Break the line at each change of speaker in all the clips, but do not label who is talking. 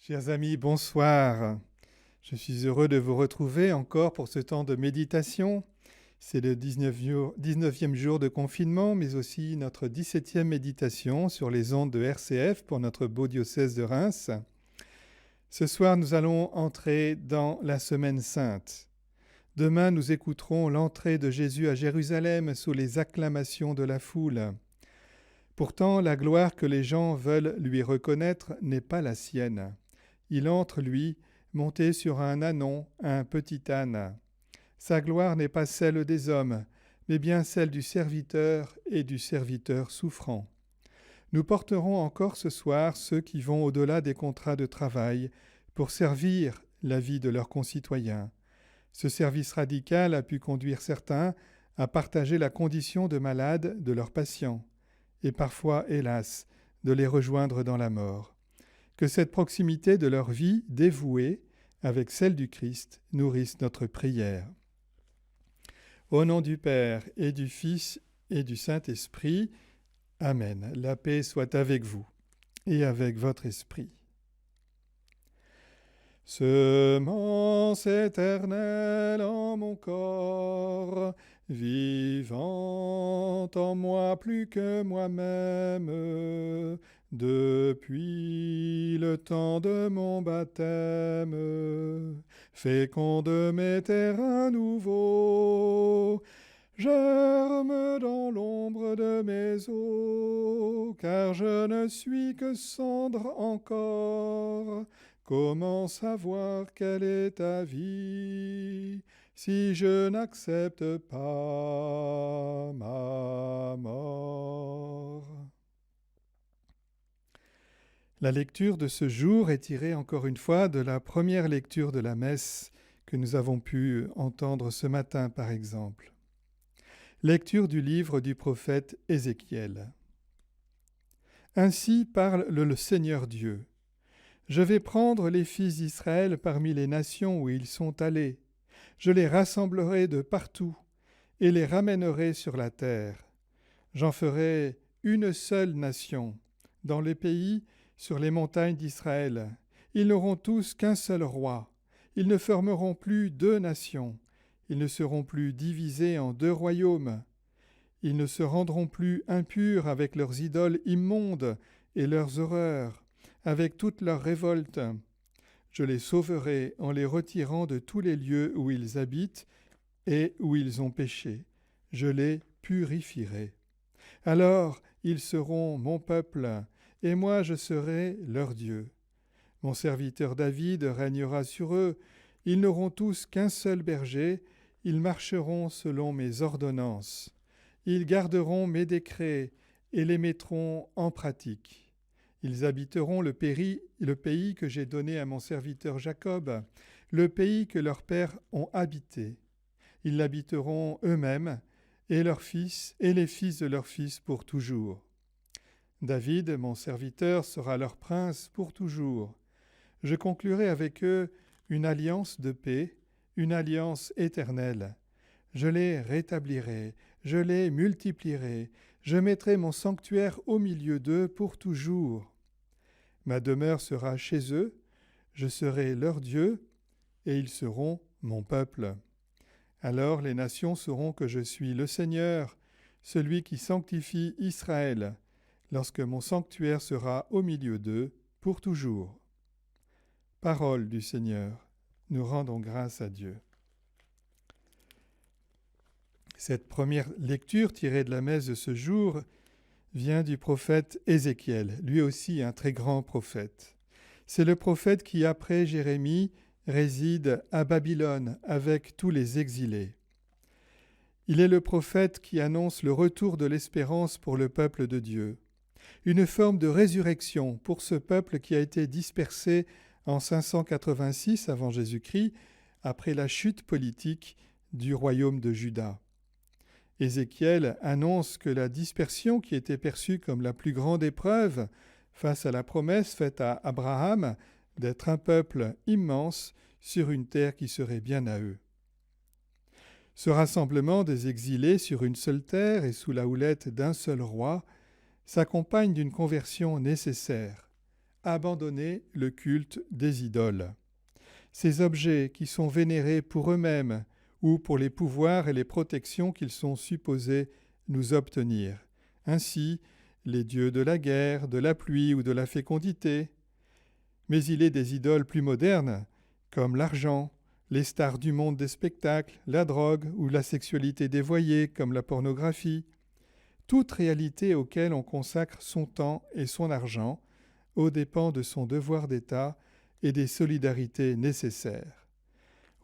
Chers amis, bonsoir. Je suis heureux de vous retrouver encore pour ce temps de méditation. C'est le 19e jour de confinement, mais aussi notre 17e méditation sur les ondes de RCF pour notre beau diocèse de Reims. Ce soir, nous allons entrer dans la Semaine sainte. Demain, nous écouterons l'entrée de Jésus à Jérusalem sous les acclamations de la foule. Pourtant, la gloire que les gens veulent lui reconnaître n'est pas la sienne. Il entre, lui, monté sur un ânon, un petit âne. Sa gloire n'est pas celle des hommes, mais bien celle du serviteur et du serviteur souffrant. Nous porterons encore ce soir ceux qui vont au-delà des contrats de travail pour servir la vie de leurs concitoyens. Ce service radical a pu conduire certains à partager la condition de malade de leurs patients, et parfois, hélas, de les rejoindre dans la mort. Que cette proximité de leur vie dévouée avec celle du Christ nourrisse notre prière. Au nom du Père et du Fils et du Saint-Esprit, Amen. La paix soit avec vous et avec votre esprit. Semence éternelle en mon corps, vivante en moi plus que moi-même, depuis le temps de mon baptême, féconde mes terrains nouveaux, germe dans l'ombre de mes eaux, car je ne suis que cendre encore. Comment savoir quelle est ta vie si je n'accepte pas ma mort? La lecture de ce jour est tirée encore une fois de la première lecture de la messe que nous avons pu entendre ce matin par exemple. Lecture du livre du prophète Ézéchiel. Ainsi parle le Seigneur Dieu. Je vais prendre les fils d'Israël parmi les nations où ils sont allés. Je les rassemblerai de partout et les ramènerai sur la terre. J'en ferai une seule nation, dans les pays, sur les montagnes d'Israël. Ils n'auront tous qu'un seul roi. Ils ne formeront plus deux nations. Ils ne seront plus divisés en deux royaumes. Ils ne se rendront plus impurs avec leurs idoles immondes et leurs horreurs, avec toutes leurs révoltes. Je les sauverai en les retirant de tous les lieux où ils habitent et où ils ont péché. Je les purifierai. Alors ils seront mon peuple, et moi je serai leur Dieu. Mon serviteur David régnera sur eux. Ils n'auront tous qu'un seul berger. Ils marcheront selon mes ordonnances. Ils garderont mes décrets et les mettront en pratique. Ils habiteront le pays que j'ai donné à mon serviteur Jacob, le pays que leurs pères ont habité. Ils l'habiteront eux-mêmes, et leurs fils et les fils de leurs fils pour toujours. David, mon serviteur, sera leur prince pour toujours. Je conclurai avec eux une alliance de paix, une alliance éternelle. Je les rétablirai, je les multiplierai, je mettrai mon sanctuaire au milieu d'eux pour toujours. Ma demeure sera chez eux, je serai leur Dieu, et ils seront mon peuple. Alors les nations sauront que je suis le Seigneur, celui qui sanctifie Israël, lorsque mon sanctuaire sera au milieu d'eux pour toujours. Parole du Seigneur, nous rendons grâce à Dieu. Cette première lecture tirée de la messe de ce jour vient du prophète Ézéchiel, lui aussi un très grand prophète. C'est le prophète qui, après Jérémie, réside à Babylone avec tous les exilés. Il est le prophète qui annonce le retour de l'espérance pour le peuple de Dieu, une forme de résurrection pour ce peuple qui a été dispersé en 586 avant Jésus-Christ, après la chute politique du royaume de Juda. Ézéchiel annonce que la dispersion qui était perçue comme la plus grande épreuve face à la promesse faite à Abraham d'être un peuple immense sur une terre qui serait bien à eux. Ce rassemblement des exilés sur une seule terre et sous la houlette d'un seul roi s'accompagne d'une conversion nécessaire, abandonner le culte des idoles. Ces objets qui sont vénérés pour eux-mêmes ou pour les pouvoirs et les protections qu'ils sont supposés nous obtenir. Ainsi, les dieux de la guerre, de la pluie ou de la fécondité. Mais il est des idoles plus modernes, comme l'argent, les stars du monde des spectacles, la drogue ou la sexualité dévoyée, comme la pornographie. Toute réalité auquel on consacre son temps et son argent, aux dépens de son devoir d'État et des solidarités nécessaires.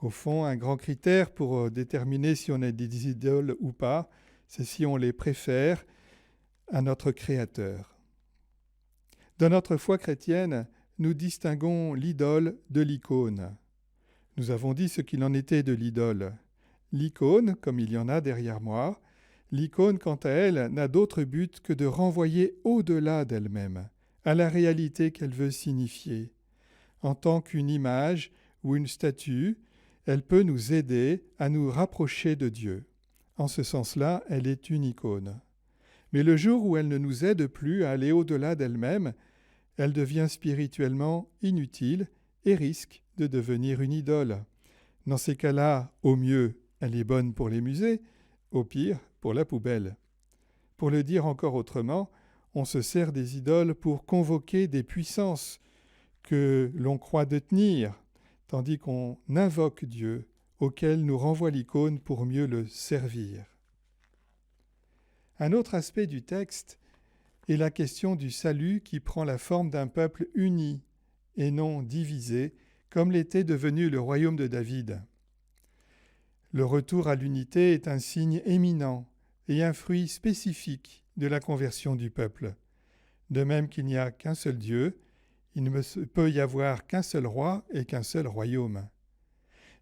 Au fond, un grand critère pour déterminer si on est des idoles ou pas, c'est si on les préfère à notre Créateur. Dans notre foi chrétienne, nous distinguons l'idole de l'icône. Nous avons dit ce qu'il en était de l'idole. L'icône, comme il y en a derrière moi, l'icône, quant à elle, n'a d'autre but que de renvoyer au-delà d'elle-même, à la réalité qu'elle veut signifier. En tant qu'une image ou une statue, elle peut nous aider à nous rapprocher de Dieu. En ce sens-là, elle est une icône. Mais le jour où elle ne nous aide plus à aller au-delà d'elle-même, elle devient spirituellement inutile et risque de devenir une idole. Dans ces cas-là, au mieux, elle est bonne pour les musées, au pire, pour la poubelle. Pour le dire encore autrement, on se sert des idoles pour convoquer des puissances que l'on croit détenir, tandis qu'on invoque Dieu, auquel nous renvoie l'icône pour mieux le servir. Un autre aspect du texte est la question du salut qui prend la forme d'un peuple uni et non divisé, comme l'était devenu le royaume de David. Le retour à l'unité est un signe éminent et un fruit spécifique de la conversion du peuple. De même qu'il n'y a qu'un seul Dieu, il ne peut y avoir qu'un seul roi et qu'un seul royaume.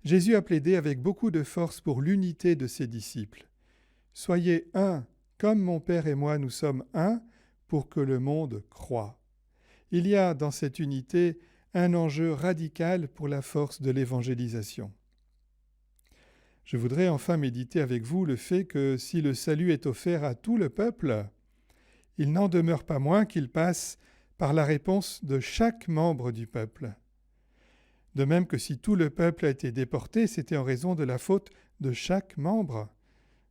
Jésus a plaidé avec beaucoup de force pour l'unité de ses disciples. « Soyez un, comme mon Père et moi nous sommes un, pour que le monde croie. » Il y a dans cette unité un enjeu radical pour la force de l'évangélisation. Je voudrais enfin méditer avec vous le fait que si le salut est offert à tout le peuple, il n'en demeure pas moins qu'il passe par la réponse de chaque membre du peuple. De même que si tout le peuple a été déporté, c'était en raison de la faute de chaque membre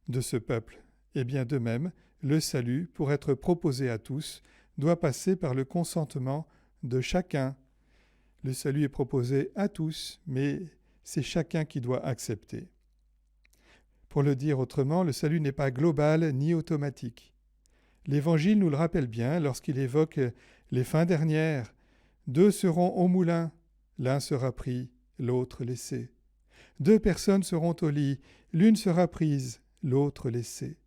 de ce peuple. Et bien de même, le salut, pour être proposé à tous, doit passer par le consentement de chacun. Le salut est proposé à tous, mais c'est chacun qui doit accepter. Pour le dire autrement, le salut n'est pas global ni automatique. L'Évangile nous le rappelle bien lorsqu'il évoque les fins dernières. 2 seront au moulin, l'un sera pris, l'autre laissé. 2 personnes seront au lit, l'une sera prise, l'autre laissée.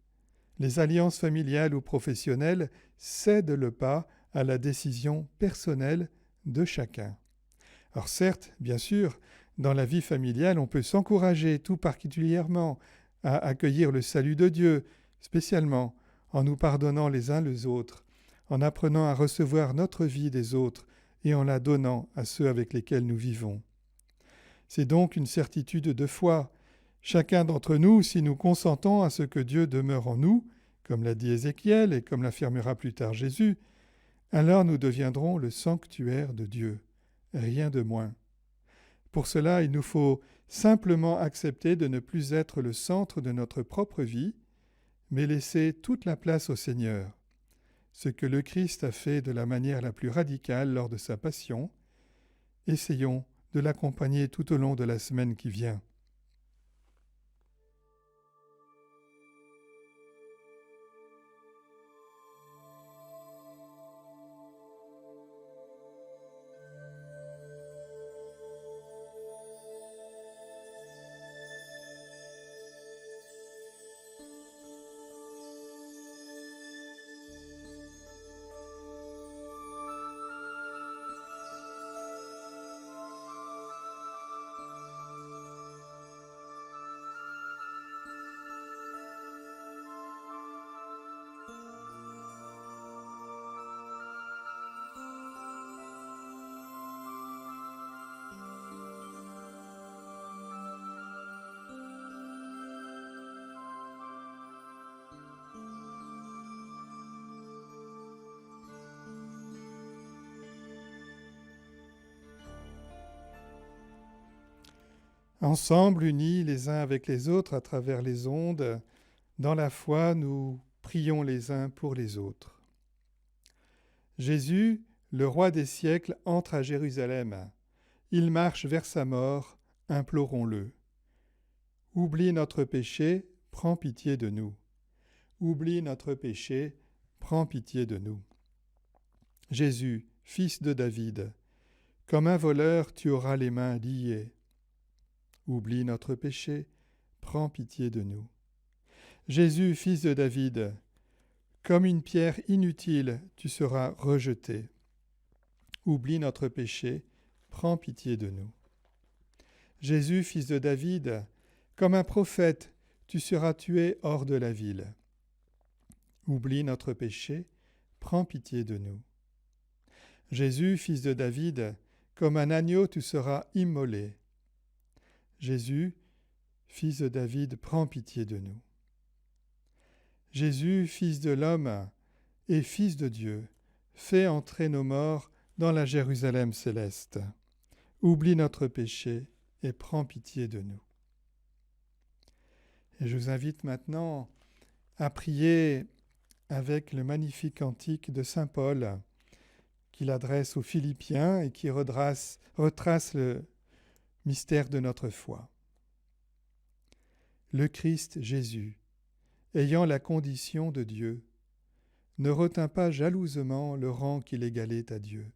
Les alliances familiales ou professionnelles cèdent le pas à la décision personnelle de chacun. Alors certes, bien sûr, dans la vie familiale, on peut s'encourager tout particulièrement à accueillir le salut de Dieu, spécialement en nous pardonnant les uns les autres, en apprenant à recevoir notre vie des autres et en la donnant à ceux avec lesquels nous vivons. C'est donc une certitude de foi. Chacun d'entre nous, si nous consentons à ce que Dieu demeure en nous, comme l'a dit Ézéchiel et comme l'affirmera plus tard Jésus, alors nous deviendrons le sanctuaire de Dieu, rien de moins. Pour cela, il nous faut simplement accepter de ne plus être le centre de notre propre vie, mais laisser toute la place au Seigneur. Ce que le Christ a fait de la manière la plus radicale lors de sa passion, essayons de l'accompagner tout au long de la semaine qui vient. Ensemble, unis les uns avec les autres à travers les ondes, dans la foi, nous prions les uns pour les autres. Jésus, le roi des siècles, entre à Jérusalem. Il marche vers sa mort, implorons-le. Oublie notre péché, prends pitié de nous. Oublie notre péché, prends pitié de nous. Jésus, fils de David, comme un voleur, tu auras les mains liées. Oublie notre péché, prends pitié de nous. Jésus, fils de David, comme une pierre inutile, tu seras rejeté. Oublie notre péché, prends pitié de nous. Jésus, fils de David, comme un prophète, tu seras tué hors de la ville. Oublie notre péché, prends pitié de nous. Jésus, fils de David, comme un agneau tu seras immolé. Jésus, fils de David, prends pitié de nous. Jésus, fils de l'homme et fils de Dieu, fais entrer nos morts dans la Jérusalem céleste. Oublie notre péché et prends pitié de nous. Et je vous invite maintenant à prier avec le magnifique cantique de saint Paul qu'il adresse aux Philippiens et qui retrace le mystère de notre foi. Le Christ Jésus, ayant la condition de Dieu, ne retint pas jalousement le rang qu'il égalait à Dieu,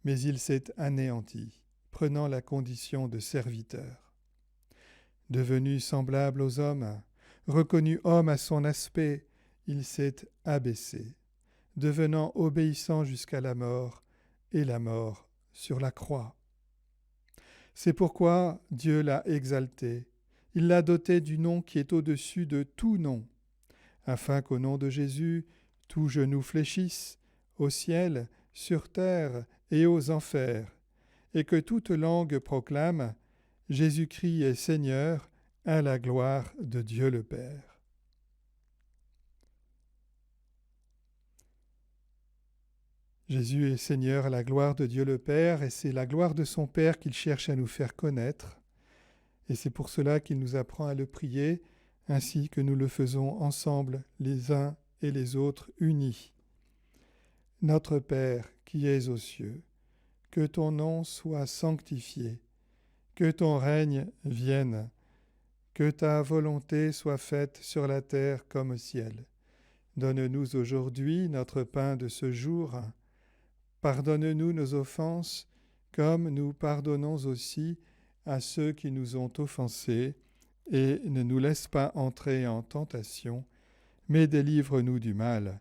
mais il s'est anéanti, prenant la condition de serviteur. Devenu semblable aux hommes, reconnu homme à son aspect, il s'est abaissé, devenant obéissant jusqu'à la mort, et la mort sur la croix. C'est pourquoi Dieu l'a exalté, il l'a doté du nom qui est au-dessus de tout nom, afin qu'au nom de Jésus, tout genou fléchisse, au ciel, sur terre et aux enfers, et que toute langue proclame « Jésus-Christ est Seigneur, à la gloire de Dieu le Père ». Jésus est Seigneur à la gloire de Dieu le Père, et c'est la gloire de son Père qu'il cherche à nous faire connaître. Et c'est pour cela qu'il nous apprend à le prier, ainsi que nous le faisons ensemble, les uns et les autres unis. Notre Père qui es aux cieux, que ton nom soit sanctifié, que ton règne vienne, que ta volonté soit faite sur la terre comme au ciel. Donne-nous aujourd'hui notre pain de ce jour. Pardonne-nous nos offenses, comme nous pardonnons aussi à ceux qui nous ont offensés, et ne nous laisse pas entrer en tentation, mais délivre-nous du mal,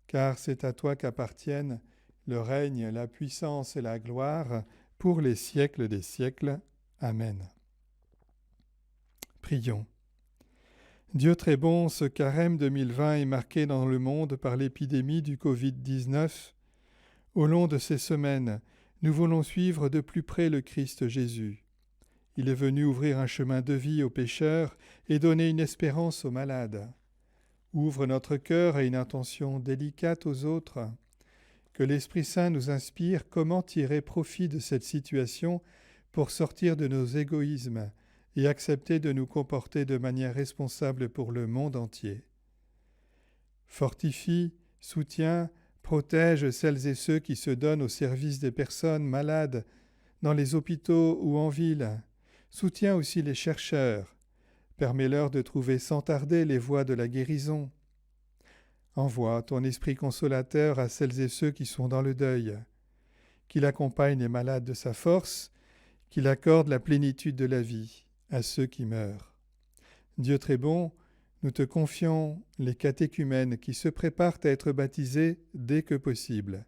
car c'est à toi qu'appartiennent le règne, la puissance et la gloire pour les siècles des siècles. Amen. Prions. Dieu très bon, ce carême 2020 est marqué dans le monde par l'épidémie du Covid-19. Au long de ces semaines, nous voulons suivre de plus près le Christ Jésus. Il est venu ouvrir un chemin de vie aux pécheurs et donner une espérance aux malades. Ouvre notre cœur à une intention délicate aux autres. Que l'Esprit Saint nous inspire comment tirer profit de cette situation pour sortir de nos égoïsmes et accepter de nous comporter de manière responsable pour le monde entier. Fortifie, soutiens, protège celles et ceux qui se donnent au service des personnes malades dans les hôpitaux ou en ville. Soutiens aussi les chercheurs. Permets-leur de trouver sans tarder les voies de la guérison. Envoie ton esprit consolateur à celles et ceux qui sont dans le deuil. Qu'il accompagne les malades de sa force, qu'il accorde la plénitude de la vie à ceux qui meurent. Dieu très bon, nous te confions les catéchumènes qui se préparent à être baptisés dès que possible.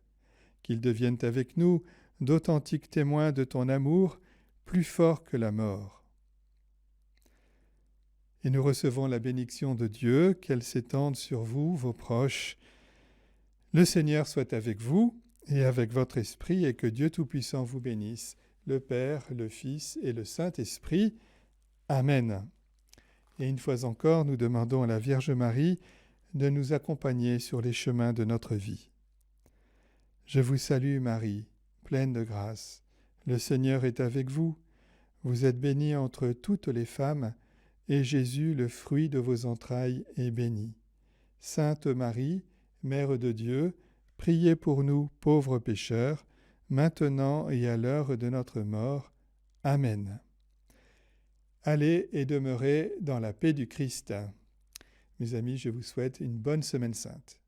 Qu'ils deviennent avec nous d'authentiques témoins de ton amour, plus fort que la mort. Et nous recevons la bénédiction de Dieu, qu'elle s'étende sur vous, vos proches. Le Seigneur soit avec vous et avec votre esprit, et que Dieu Tout-Puissant vous bénisse, le Père, le Fils et le Saint-Esprit. Amen. Et une fois encore, nous demandons à la Vierge Marie de nous accompagner sur les chemins de notre vie. Je vous salue Marie, pleine de grâce. Le Seigneur est avec vous. Vous êtes bénie entre toutes les femmes, et Jésus, le fruit de vos entrailles, est béni. Sainte Marie, Mère de Dieu, priez pour nous pauvres pécheurs, maintenant et à l'heure de notre mort. Amen. Allez et demeurez dans la paix du Christ. Mes amis, je vous souhaite une bonne semaine sainte.